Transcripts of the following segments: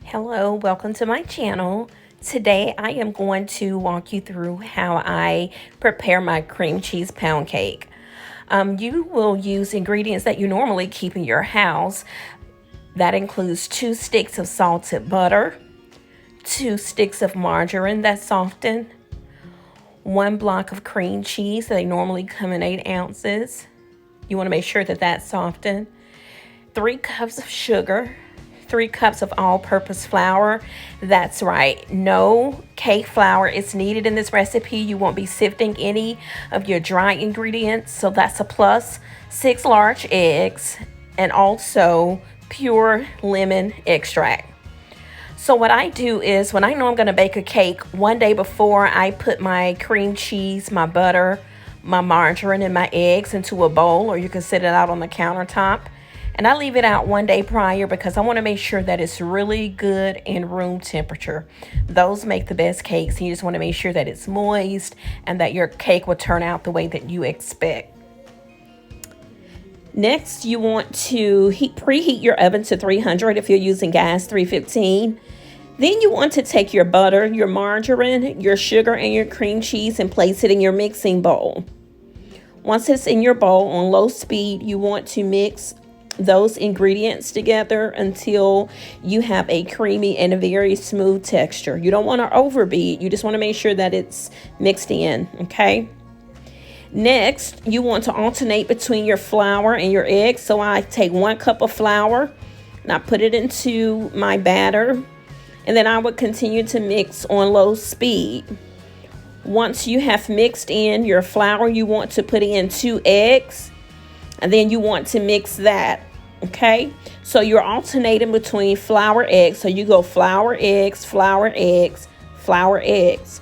Hello, welcome to my channel. Today I am going to walk you through how I prepare my cream cheese pound cake. You will use ingredients that you normally keep in your house. That includes 2 sticks of salted butter, 2 sticks of margarine that's softened, 1 block of cream cheese. They normally come in 8 ounces. You want to make sure that that's softened. 3 cups of sugar, 3 cups of all-purpose flour. That's right, no cake flour is needed in this recipe. You won't be sifting any of your dry ingredients, so that's a plus. 6 large eggs, and also pure lemon extract. So what I do is, when I know I'm going to bake a cake, one day before, I put my cream cheese, my butter, my margarine, and my eggs into a bowl, or you can set it out on the countertop. And I leave it out one day prior because I want to make sure that it's really good in room temperature. Those make the best cakes. You just want to make sure that it's moist and that your cake will turn out the way that you expect. Next, you want to preheat your oven to 300 if you're using gas 315. Then you want to take your butter, your margarine, your sugar, and your cream cheese and place it in your mixing bowl. Once it's in your bowl on low speed, you want to mix those ingredients together until you have a creamy and a very smooth texture. You don't want to overbeat. You just want to make sure that it's mixed in, okay? Next, you want to alternate between your flour and your eggs. So I take 1 cup of flour and I put it into my batter, and then I would continue to mix on low speed. Once you have mixed in your flour, you want to put in 2 eggs, and then you want to mix that, okay? So you're alternating between flour, eggs. So you go flour, eggs, flour, eggs, flour, eggs.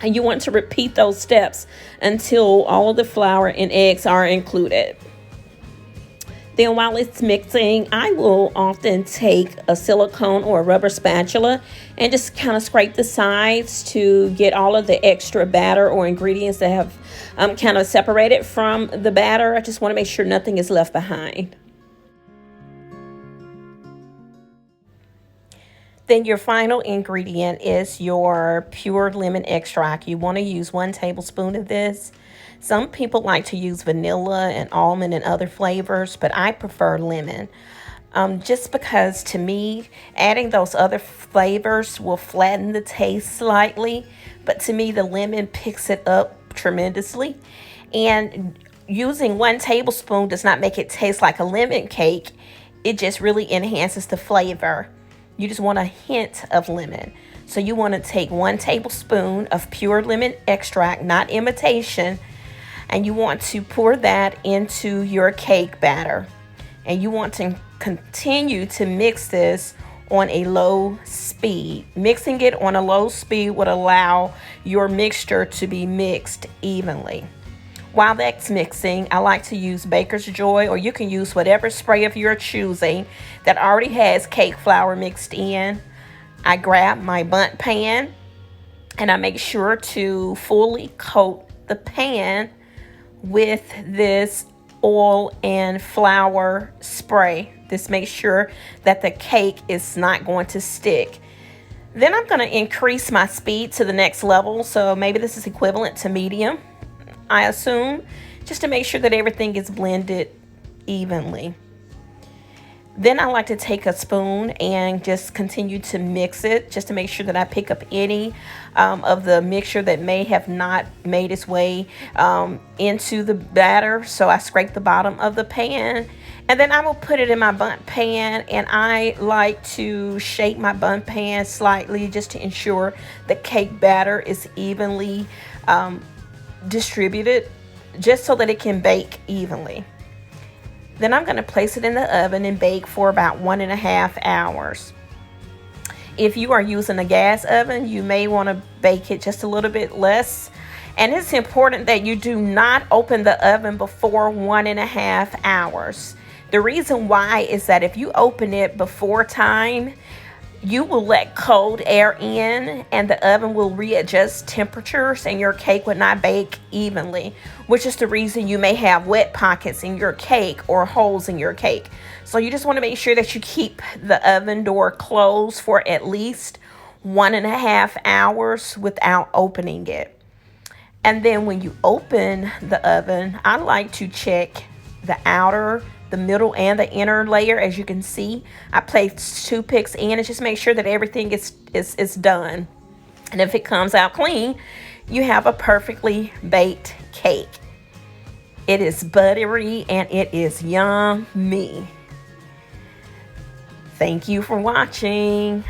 And you want to repeat those steps until all of the flour and eggs are included. Then while it's mixing, I will often take a silicone or a rubber spatula and just kind of scrape the sides to get all of the extra batter or ingredients that have kind of separated from the batter. I just want to make sure nothing is left behind. Then your final ingredient is your pure lemon extract. You want to use 1 tablespoon of this. Some people like to use vanilla and almond and other flavors, but I prefer lemon. Just because, to me, adding those other flavors will flatten the taste slightly, but to me the lemon picks it up tremendously. And using 1 tablespoon does not make it taste like a lemon cake. It just really enhances the flavor. You just want a hint of lemon. So you want to take 1 tablespoon of pure lemon extract, not imitation, and you want to pour that into your cake batter. And you want to continue to mix this on a low speed. Mixing it on a low speed would allow your mixture to be mixed evenly. While that's mixing, I like to use Baker's Joy, or you can use whatever spray of your choosing that already has cake flour mixed in. I grab my bundt pan and I make sure to fully coat the pan with this oil and flour spray. This makes sure that the cake is not going to stick. Then I'm going to increase my speed to the next level. So maybe this is equivalent to medium, I assume, just to make sure that everything is blended evenly. Then I like to take a spoon and just continue to mix it, just to make sure that I pick up any of the mixture that may have not made its way into the batter. So I scrape the bottom of the pan, and then I will put it in my bundt pan, and I like to shake my bundt pan slightly just to ensure the cake batter is evenly distributed, just so that it can bake evenly. Then I'm going to place it in the oven and bake for about 1.5 hours. If you are using a gas oven, you may want to bake it just a little bit less. And it's important that you do not open the oven before 1.5 hours. The reason why is that if you open it before time, You will let cold air in and the oven will readjust temperatures and your cake would not bake evenly, which is the reason you may have wet pockets in your cake or holes in your cake. So you just want to make sure that you keep the oven door closed for at least 1.5 hours without opening it. And then when you open the oven, I like to check the outer, the middle, and the inner layer. As you can see, I placed toothpicks in and just make sure that everything is done. And if it comes out clean, you have a perfectly baked cake. It is buttery and it is yummy. Thank you for watching.